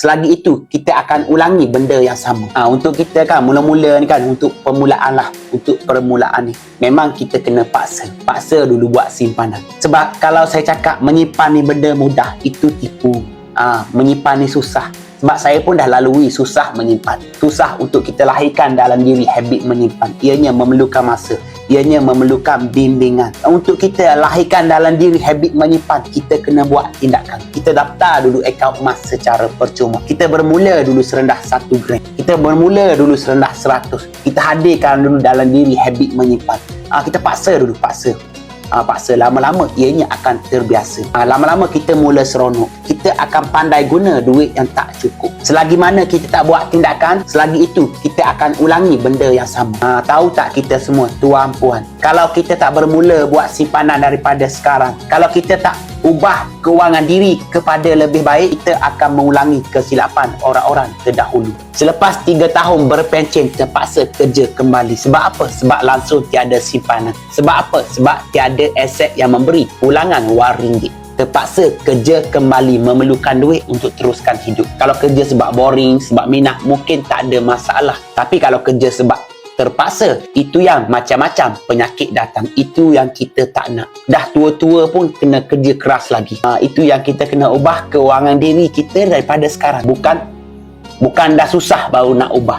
Selagi itu, kita akan ulangi benda yang sama. Untuk kita kan, mula-mula ni kan, untuk permulaan lah. Untuk permulaan ni, memang kita kena paksa dulu buat simpanan. Sebab kalau saya cakap menyimpan ni benda mudah, itu tipu. Menyimpan ni susah. Sebab saya pun dah lalui susah menyimpan. Susah untuk kita lahirkan dalam diri habit menyimpan. Ianya memerlukan masa. Ianya memerlukan bimbingan. Untuk kita lahirkan dalam diri habit menyimpan, kita kena buat tindakan. Kita daftar dulu akaun emas secara percuma. Kita bermula dulu serendah 1 gram. Kita bermula dulu serendah 100. Kita hadirkan dulu dalam diri habit menyimpan. Kita paksa dulu, paksa lama-lama ianya akan terbiasa. Lama-lama kita mula seronok. Kita akan pandai guna duit yang tak cukup. Selagi mana kita tak buat tindakan, selagi itu kita akan ulangi benda yang sama. Tahu tak kita semua, tuan puan, kalau kita tak bermula buat simpanan daripada sekarang, kalau kita tak ubah kewangan diri kepada lebih baik, kita akan mengulangi kesilapan orang-orang terdahulu. Selepas 3 tahun berpencen, terpaksa kerja kembali. Sebab apa? Sebab langsung tiada simpanan. Sebab apa? Sebab tiada aset yang memberi pulangan wang ringgit. Terpaksa kerja kembali, memerlukan duit untuk teruskan hidup. Kalau kerja sebab boring, sebab minat, mungkin tak ada masalah. Tapi kalau kerja sebab terpaksa, itu yang macam-macam penyakit datang. Itu yang kita tak nak. Dah tua-tua pun kena kerja keras lagi. Itu yang kita kena ubah kewangan diri kita daripada sekarang. Bukan dah susah baru nak ubah.